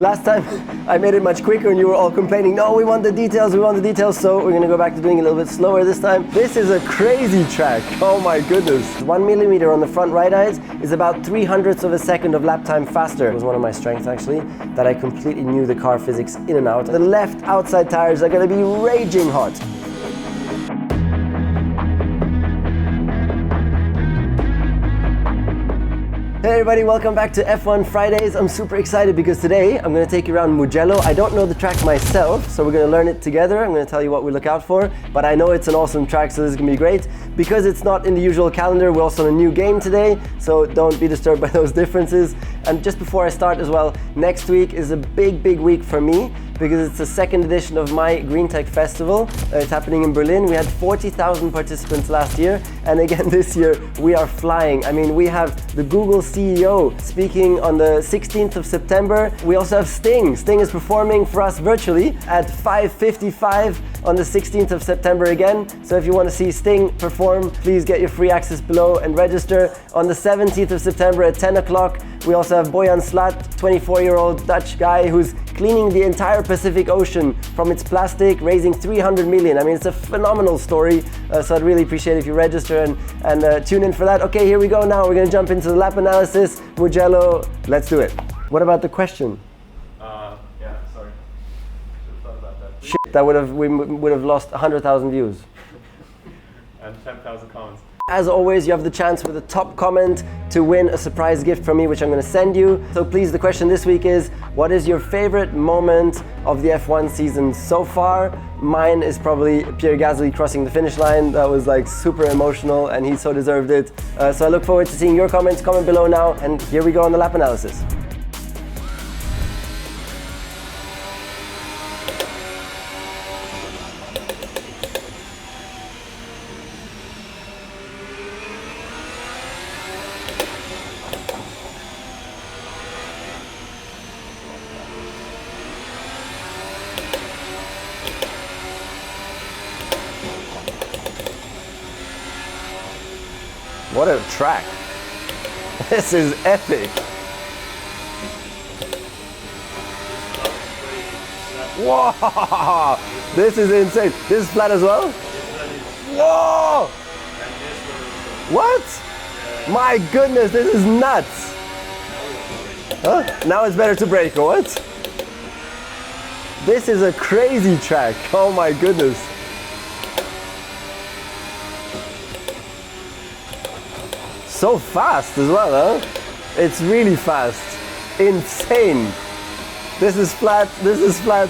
Last time I made it much quicker and you were all complaining, no, we want the details, so we're gonna go back to doing it a little bit slower this time. This is a crazy track, oh my goodness. 1 millimeter on the front right eyes is about 3/100ths of a second of lap time faster. It was one of my strengths actually, that I completely knew the car physics in and out. The left outside tires are gonna be raging hot. Hey everybody, welcome back to F1 Fridays. I'm super excited because today I'm going to take you around Mugello. I don't know the track myself, so we're going to learn it together. I'm going to tell you what we look out for, but I know it's an awesome track, so this is going to be great. Because it's not in the usual calendar, we're also in a new game today, so don't be disturbed by those differences. And just before I start as well, next week is a big week for me, because it's the second edition of my GREENTECH Festival. It's happening in Berlin. We had 40,000 participants last year, and again this year we are flying. I mean, we have the Google CEO speaking on the 16th of September. We also have Sting. Sting is performing for us virtually at 5:55 on the 16th of September again. So if you want to see Sting perform, please get your free access below and register. On the 17th of September at 10 o'clock, we also have Bojan Slat, 24-year-old Dutch guy who's cleaning the entire Pacific Ocean from its plastic, raising 300 million. I mean, it's a phenomenal story, so I'd really appreciate it if you register and tune in for that. Okay, here we go now. We're gonna jump into the lap analysis. Mugello, let's do it. What about the question? Yeah, sorry. Should have thought about that. Shit, we would have lost 100,000 views. And 10,000 comments. As always, you have the chance with the top comment to win a surprise gift from me, which I'm going to send you. So please, the question this week is, what is your favorite moment of the F1 season so far? Mine is probably Pierre Gasly crossing the finish line. That was like super emotional and he so deserved it. So I look forward to seeing your comments. Comment below now, and here we go on the lap analysis. What a track. This is epic. Whoa! This is insane. This is flat as well? Whoa! What? My goodness, this is nuts. Huh? Now it's better to brake, or what? This is a crazy track. Oh my goodness. So fast as well, huh? It's really fast. Insane. This is flat, this is flat.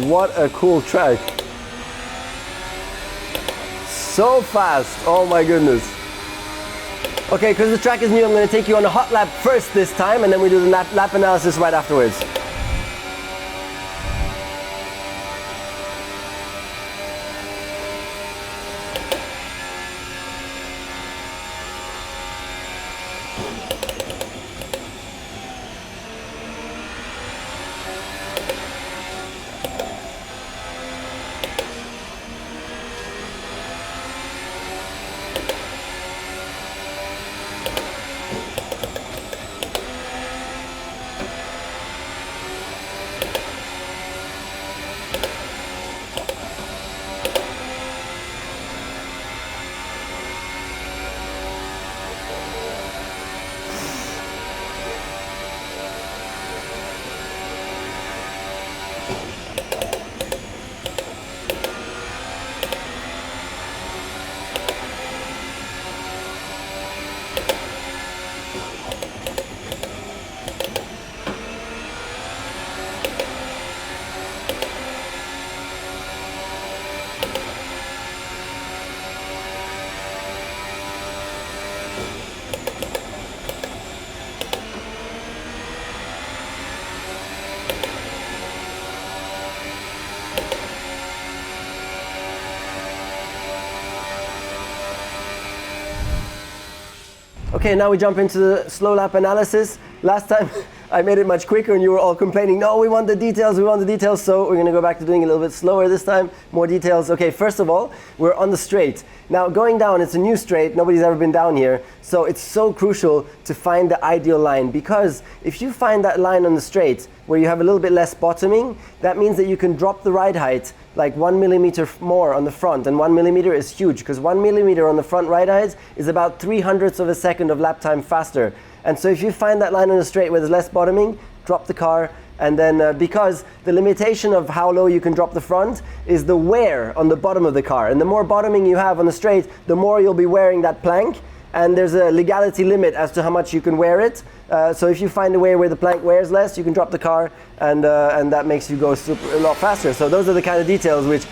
What a cool track. So fast, oh my goodness. Okay, because the track is new, I'm going to take you on a hot lap first this time, and then we do the lap analysis right afterwards. Okay, now we jump into the slow lap analysis. Last time I made it much quicker and you were all complaining, no, we want the details, we want the details. So we're gonna go back to doing it a little bit slower this time, more details. Okay, first of all, we're on the straight. Now going down, it's a new straight, nobody's ever been down here. So it's so crucial to find the ideal line, because if you find that line on the straight where you have a little bit less bottoming, that means that you can drop the ride height like 1 millimeter more on the front. And 1 millimeter is huge, because 1 millimeter on the front ride height is about 3/100ths of a second of lap time faster. And so if you find that line on the straight where there's less bottoming, drop the car. And then because the limitation of how low you can drop the front is the wear on the bottom of the car. And the more bottoming you have on the straight, the more you'll be wearing that plank. And there's a legality limit as to how much you can wear it. So if you find a way where the plank wears less, you can drop the car, and that makes you go a lot faster. So those are the kind of details which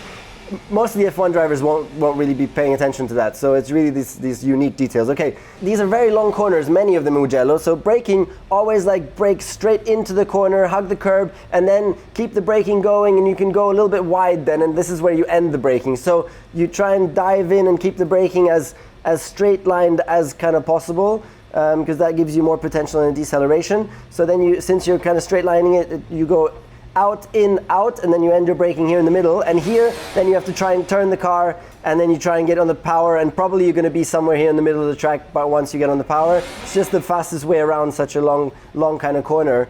most of the F1 drivers won't really be paying attention to that. So it's really these unique details. Okay, these are very long corners, many of them Mugello. So braking, always like brake straight into the corner, hug the curb, and then keep the braking going, and you can go a little bit wide then, and this is where you end the braking. So you try and dive in and keep the braking as straight lined as kind of possible, because that gives you more potential in deceleration. So then since you're kind of straight lining it, you go out, in, out, and then you end your braking here in the middle. And here, then you have to try and turn the car, and then you try and get on the power, and probably you're going to be somewhere here in the middle of the track, but once you get on the power, it's just the fastest way around such a long kind of corner,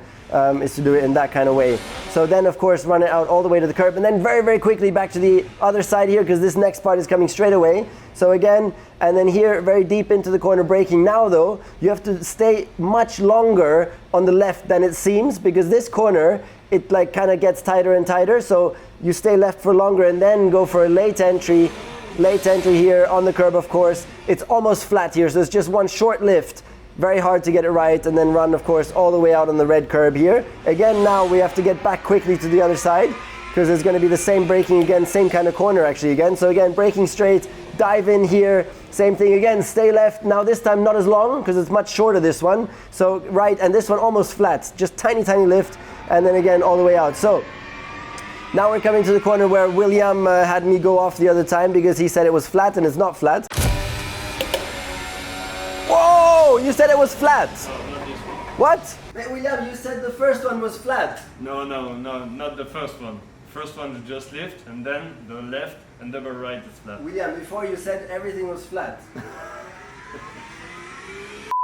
is to do it in that kind of way. So then, of course, run it out all the way to the curb, and then very, very quickly back to the other side here, because this next part is coming straight away. So again, and then here, very deep into the corner braking. Now though, you have to stay much longer on the left than it seems, because this corner, it like kind of gets tighter and tighter. So you stay left for longer and then go for a late entry here on the curb, of course. It's almost flat here, so it's just one short lift. Very hard to get it right, and then run, of course, all the way out on the red curb here. Again, now we have to get back quickly to the other side, because it's going to be the same braking again, same kind of corner actually again. So again, braking straight, dive in here, same thing again, stay left. Now this time not as long, because it's much shorter, this one. So right, and this one almost flat, just tiny lift, and then again all the way out. So now we're coming to the corner where William had me go off the other time, because he said it was flat, and it's not flat. Whoa, you said it was flat. No, not this one. What? Hey, William, you said the first one was flat. No, not the first one. First one is just lift, and then the left and double right is flat. William, before you said everything was flat.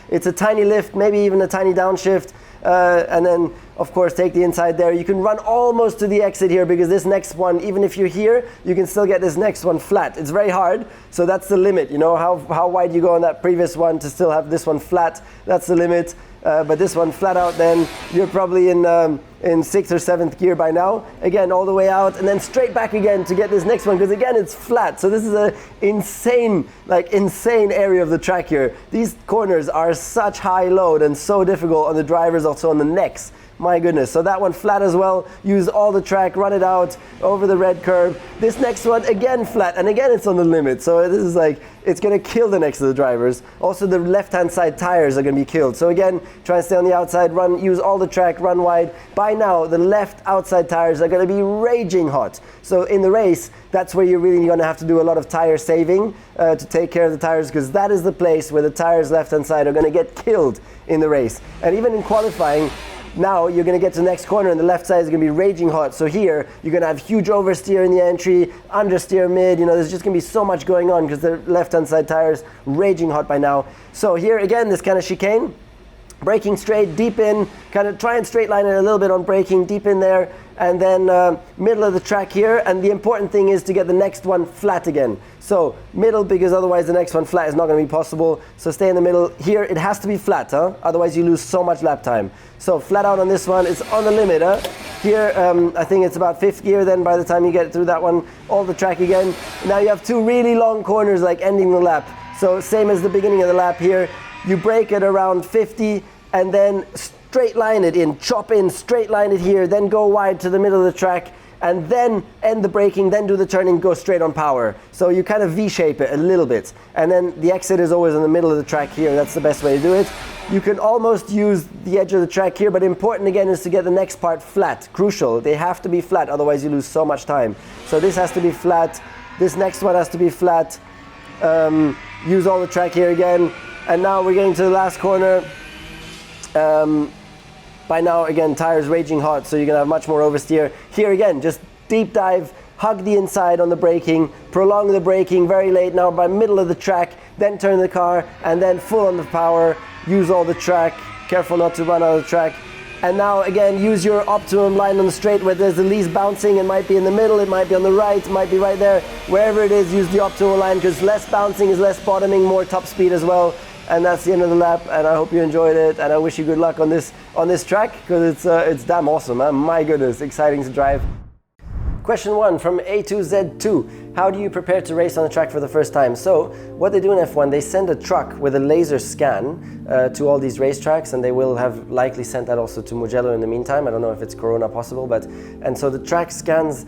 It's a tiny lift, maybe even a tiny downshift, and then of course take the inside there. You can run almost to the exit here, because this next one, even if you're here, you can still get this next one flat. It's very hard, so that's the limit, you know, how wide you go on that previous one to still have this one flat. That's the limit. But this one flat out, then you're probably in 6th or 7th gear by now. Again, all the way out, and then straight back again to get this next one, because again, it's flat. So this is a insane area of the track here. These corners are such high load and so difficult on the drivers, also on the necks. My goodness. So that one flat as well. Use all the track, run it out over the red curb. This next one again flat, and again it's on the limit. So this is like, it's going to kill the next to the drivers. Also the left-hand side tires are going to be killed. So again, try and stay on the outside, use all the track, run wide. By now, the left outside tires are going to be raging hot. So in the race, that's where you're really going to have to do a lot of tire saving to take care of the tires, because that is the place where the tires left-hand side are going to get killed in the race. And even in qualifying, now you're going to get to the next corner and the left side is going to be raging hot. So here you're going to have huge oversteer in the entry, understeer mid, you know, there's just going to be so much going on because the left hand side tires raging hot by now. So here again, this kind of chicane, braking straight, deep in, kind of try and straight line it a little bit on braking, deep in there, and then middle of the track here. And the important thing is to get the next one flat again. So middle, because otherwise the next one flat is not going to be possible. So stay in the middle. Here it has to be flat, huh? Otherwise you lose so much lap time. So flat out on this one, it's on the limit, huh? Here, I think it's about 5th gear then by the time you get through that one, all the track again. Now you have two really long corners like ending the lap. So same as the beginning of the lap here. You brake at around 50 and then straight line it in, chop in, straight line it here, then go wide to the middle of the track, and then end the braking, then do the turning, go straight on power. So you kind of V-shape it a little bit. And then the exit is always in the middle of the track here. That's the best way to do it. You can almost use the edge of the track here, but important again is to get the next part flat. Crucial, they have to be flat, otherwise you lose so much time. So this has to be flat, this next one has to be flat. Use all the track here again. And now we're getting to the last corner. by now, again, tires raging hot, so you're gonna have much more oversteer. Here again, just deep dive, hug the inside on the braking, prolong the braking very late, now by middle of the track, then turn the car, and then full on the power, use all the track, careful not to run out of the track. And now again, use your optimum line on the straight where there's the least bouncing. It might be in the middle, it might be on the right, it might be right there. Wherever it is, use the optimal line, because less bouncing is less bottoming, more top speed as well. And that's the end of the lap, and I hope you enjoyed it, and I wish you good luck on this track, because it's damn awesome, man. My goodness, exciting to drive. Question 1 from A2Z2. How do you prepare to race on the track for the first time? So what they do in F1, they send a truck with a laser scan to all these racetracks, and they will have likely sent that also to Mugello in the meantime. I don't know if it's Corona possible, and so the truck scans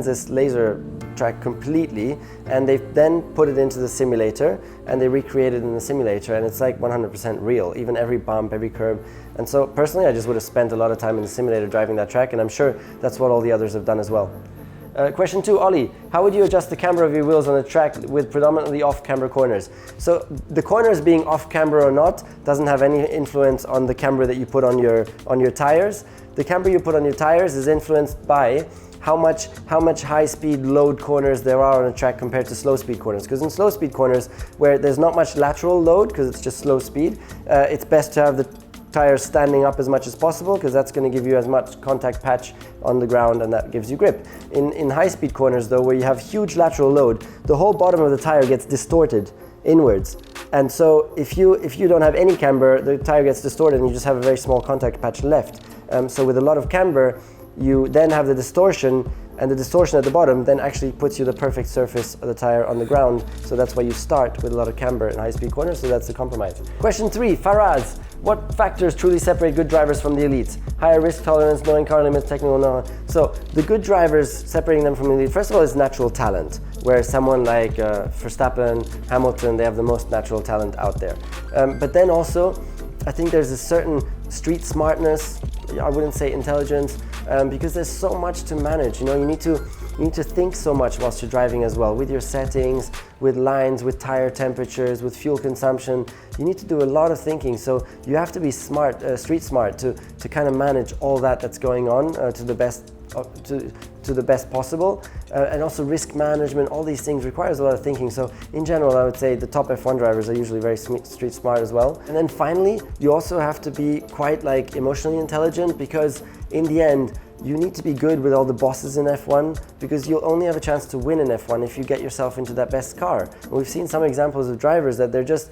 this laser track completely, and they then put it into the simulator, and they recreate it in the simulator, and it's like 100% real, even every bump, every curb. And so personally, I just would have spent a lot of time in the simulator driving that track, and I'm sure that's what all the others have done as well. Question 2, Ollie, how would you adjust the camber of your wheels on a track with predominantly off-camber corners? So the corners being off-camber or not doesn't have any influence on the camber that you put on your tires. The camber you put on your tires is influenced by how much high-speed load corners there are on a track compared to slow-speed corners. Because in slow-speed corners, where there's not much lateral load, because it's just slow speed, it's best to have the tires standing up as much as possible, because that's going to give you as much contact patch on the ground, and that gives you grip. In high-speed corners though, where you have huge lateral load, the whole bottom of the tire gets distorted inwards. And so if you don't have any camber, the tire gets distorted and you just have a very small contact patch left. So with a lot of camber, you then have the distortion, and the distortion at the bottom then actually puts you the perfect surface of the tire on the ground. So that's why you start with a lot of camber in high-speed corners, so that's the compromise. Question 3, Faraz. What factors truly separate good drivers from the elites? Higher risk tolerance, knowing car limits, technical know-how. So the good drivers, separating them from the elite, first of all, is natural talent, where someone like Verstappen, Hamilton, they have the most natural talent out there. But then also, I think there's a certain street smartness, I wouldn't say intelligence, because there's so much to manage. You know, you need to think so much whilst you're driving as well, with your settings, with lines, with tire temperatures, with fuel consumption. You need to do a lot of thinking, so you have to be smart, street smart, to kind of manage all that's going on to the best possible. And also risk management, all these things requires a lot of thinking. So in general, I would say the top F1 drivers are usually very street smart as well. And then finally, you also have to be quite like emotionally intelligent, because in the end, you need to be good with all the bosses in F1, because you'll only have a chance to win in F1 if you get yourself into that best car. And we've seen some examples of drivers that they're just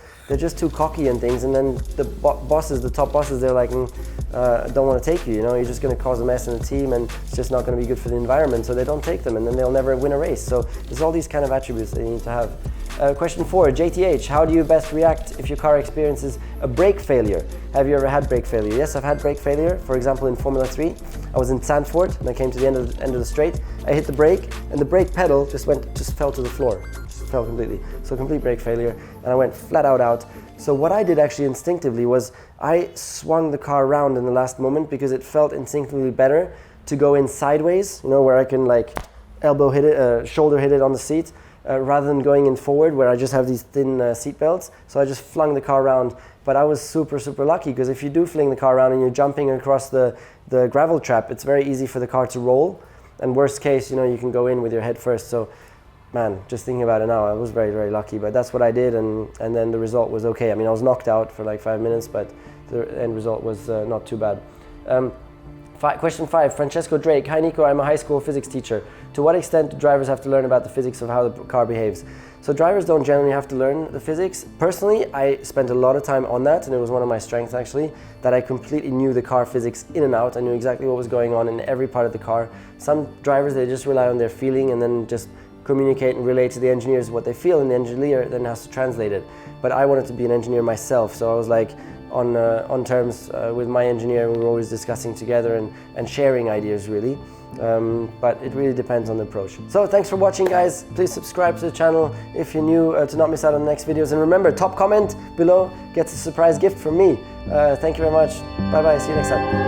too cocky and things, and then the bosses, the top bosses, they're like, don't want to take you, you know, you're just going to cause a mess in the team, and it's just not going to be good for the environment, so they don't take them, and then they'll never win a race. So there's all these kind of attributes that you need to have. Question 4, JTH, how do you best react if your car experiences a brake failure? Have you ever had brake failure? Yes, I've had brake failure. For example, in Formula 3, I was in Zandvoort and I came to the end of the straight. I hit the brake and the brake pedal just fell to the floor, just fell completely. So complete brake failure, and I went flat out. So what I did actually instinctively was I swung the car around in the last moment, because it felt instinctively better to go in sideways, you know, where I can like elbow hit it, shoulder hit it on the seat, rather than going in forward where I just have these thin seat belts. So I just flung the car around. But I was super lucky, because if you do fling the car around and you're jumping across the gravel trap, it's very easy for the car to roll. And worst case, you know, you can go in with your head first. So man, just thinking about it now, I was very lucky. But that's what I did, and then the result was okay. I mean, I was knocked out for like 5 minutes, but the end result was not too bad. Question 5, Francesco Drake. Hi Nico, I'm a high school physics teacher. To what extent do drivers have to learn about the physics of how the car behaves? So drivers don't generally have to learn the physics. Personally, I spent a lot of time on that, and it was one of my strengths actually, that I completely knew the car physics in and out. I knew exactly what was going on in every part of the car. Some drivers, they just rely on their feeling and then just communicate and relate to the engineers what they feel, and the engineer then has to translate it. But I wanted to be an engineer myself, so I was like on terms with my engineer. We were always discussing together and sharing ideas really. But it really depends on the approach. So thanks for watching, guys. Please subscribe to the channel if you're new to not miss out on the next videos. And remember, top comment below gets a surprise gift from me. Thank you very much. Bye bye. See you next time.